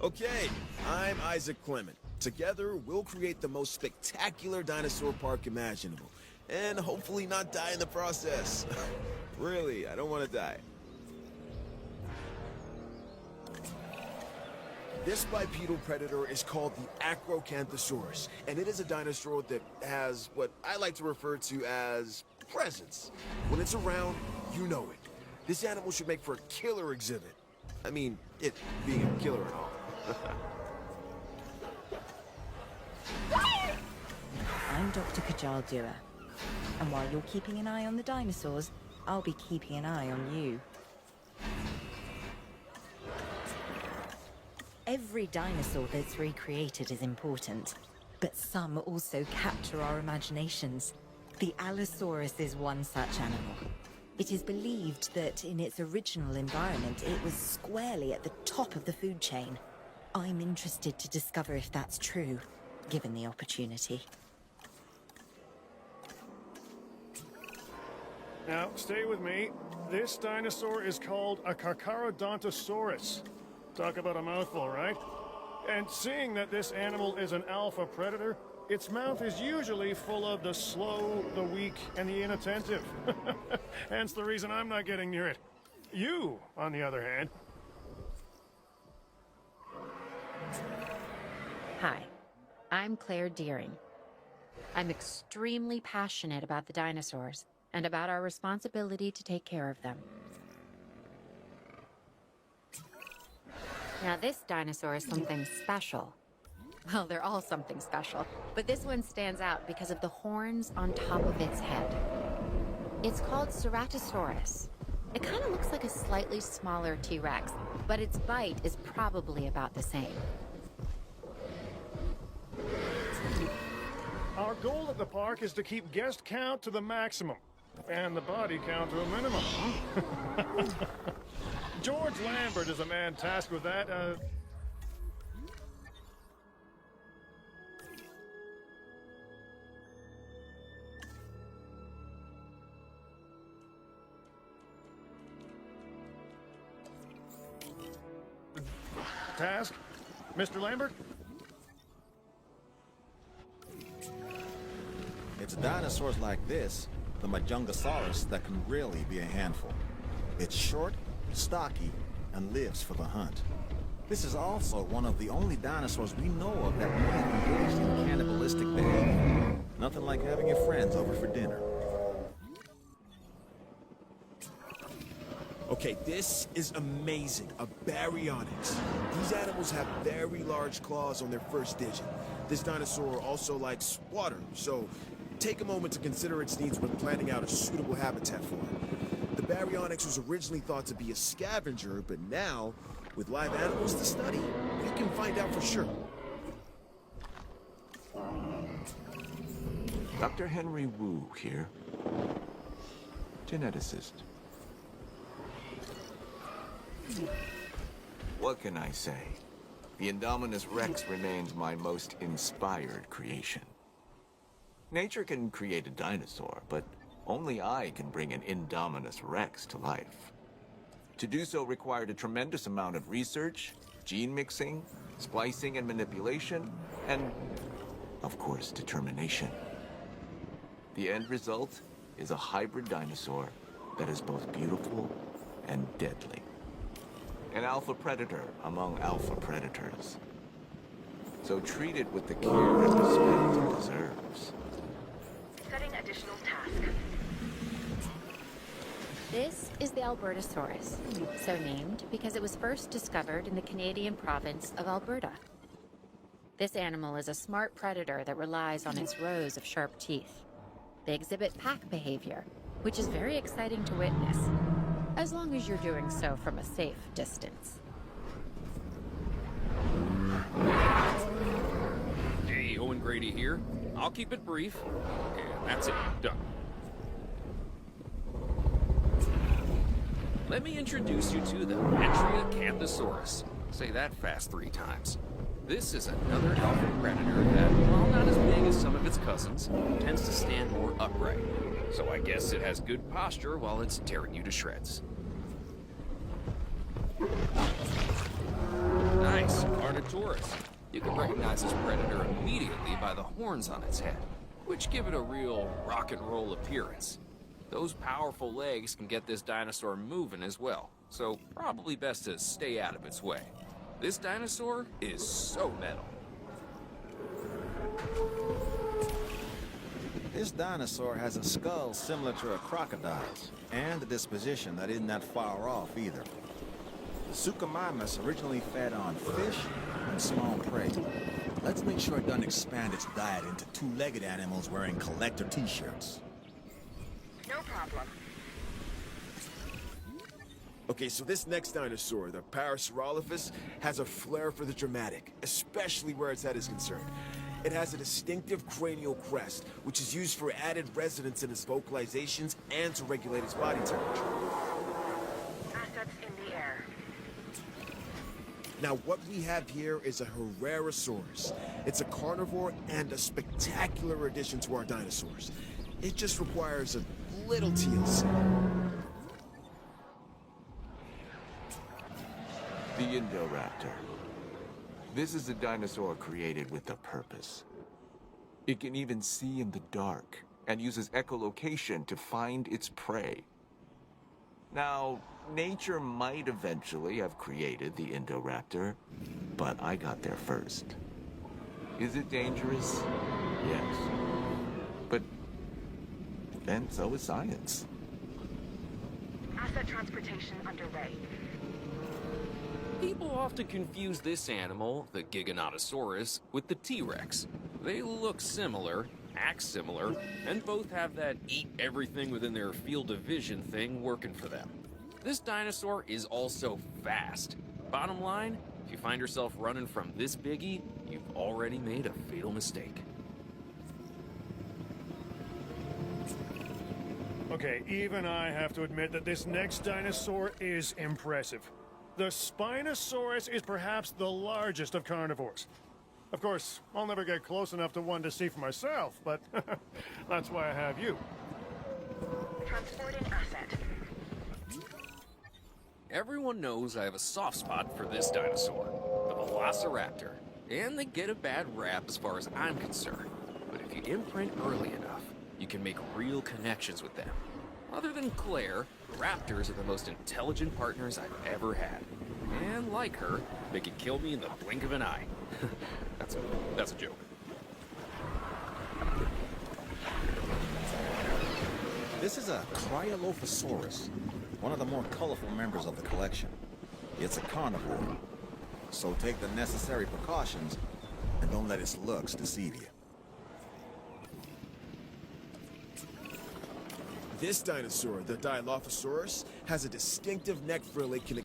Okay, I'm Isaac Clement. Together, we'll create the most spectacular dinosaur park imaginable. And hopefully not die in the process. Really, I don't want to die. This bipedal predator is called the Acrocanthosaurus, and it is a dinosaur that has what I like to refer to as presence. When it's around, you know it. This animal should make for a killer exhibit. I mean, it being a killer and all. I'm Dr. Kajal Dua, and while you're keeping an eye on the dinosaurs, I'll be keeping an eye on you. Every dinosaur that's recreated is important, but some also capture our imaginations. The Allosaurus is one such animal. It is believed that in its original environment, it was squarely at the top of the food chain. I'm interested to discover if that's true, given the opportunity. Now, stay with me. This dinosaur is called a Carcharodontosaurus. Talk about a mouthful, right? And seeing that this animal is an alpha predator, its mouth is usually full of the slow, the weak, and the inattentive. Hence the reason I'm not getting near it. You, on the other hand... Hi, I'm Claire Deering. I'm extremely passionate about the dinosaurs and about our responsibility to take care of them. Now, this dinosaur is something special. Well, they're all something special, but this one stands out because of the horns on top of its head. It's called Ceratosaurus. It kind of looks like a slightly smaller T-Rex, but its bite is probably about the same. Our goal at the park is to keep guest count to the maximum, and the body count to a minimum. George Lambert is a man tasked with that. Task? Mr. Lambert? It's dinosaurs like this, the Majungasaurus, that can really be a handful. It's short, stocky, and lives for the hunt. This is also one of the only dinosaurs we know of that might engage in cannibalistic behavior. Nothing like having your friends over for dinner. Okay, this is amazing. A baryonyx. These animals have very large claws on their first digit. This dinosaur also likes water, so take a moment to consider its needs when planning out a suitable habitat for it. The baryonyx was originally thought to be a scavenger, but now, with live animals to study, we can find out for sure. Dr. Henry Wu here. Geneticist. What can I say? The Indominus Rex remains my most inspired creation. Nature can create a dinosaur, but only I can bring an Indominus Rex to life. To do so required a tremendous amount of research, gene mixing, splicing and manipulation, and, of course, determination. The end result is a hybrid dinosaur that is both beautiful and deadly. An alpha predator among alpha predators. So treat it with the care and respect it deserves. Setting additional task. This is the Albertosaurus, so named because it was first discovered in the Canadian province of Alberta. This animal is a smart predator that relies on its rows of sharp teeth. They exhibit pack behavior, which is very exciting to witness, as long as you're doing so from a safe distance. Hey, Owen Grady here. I'll keep it brief. And that's it. Done. Let me introduce you to the Acrocanthosaurus. Say that fast 3 times. This is another alpha predator that, while not as big as some of its cousins, tends to stand more upright. So I guess it has good posture while it's tearing you to shreds. Nice, Carnotaurus. You can recognize this predator immediately by the horns on its head, which give it a real rock and roll appearance. Those powerful legs can get this dinosaur moving as well, so probably best to stay out of its way. This dinosaur is so metal. This dinosaur has a skull similar to a crocodile's, and a disposition that isn't that far off either. The Suchomimus originally fed on fish and small prey. Let's make sure it doesn't expand its diet into two-legged animals wearing collector t-shirts. No problem. Okay, so this next dinosaur, the Parasaurolophus, has a flair for the dramatic, especially where its head is concerned. It has a distinctive cranial crest, which is used for added resonance in its vocalizations and to regulate its body temperature. Assets in the air. Now, what we have here is a Herrerasaurus. It's a carnivore and a spectacular addition to our dinosaurs. It just requires a little TLC. The Indoraptor. This is a dinosaur created with a purpose. It can even see in the dark and uses echolocation to find its prey. Now, nature might eventually have created the Indoraptor, but I got there first. Is it dangerous? Yes. But then so is science. Asset transportation underway. People often confuse this animal, the Giganotosaurus, with the T-Rex. They look similar, act similar, and both have that eat everything within their field of vision thing working for them. This dinosaur is also fast. Bottom line, if you find yourself running from this biggie, you've already made a fatal mistake. Okay, even I have to admit that this next dinosaur is impressive. The Spinosaurus is perhaps the largest of carnivores. Of course, I'll never get close enough to one to see for myself, but that's why I have you. Transporting asset. Everyone knows I have a soft spot for this dinosaur, the Velociraptor, and they get a bad rap as far as I'm concerned. But if you imprint early enough, you can make real connections with them. Other than Claire, raptors are the most intelligent partners I've ever had. And like her, they can kill me in the blink of an eye. That's a joke. This is a Cryolophosaurus, one of the more colorful members of the collection. It's a carnivore, so take the necessary precautions and don't let its looks deceive you. This dinosaur, the Dilophosaurus, has a distinctive neck frill it can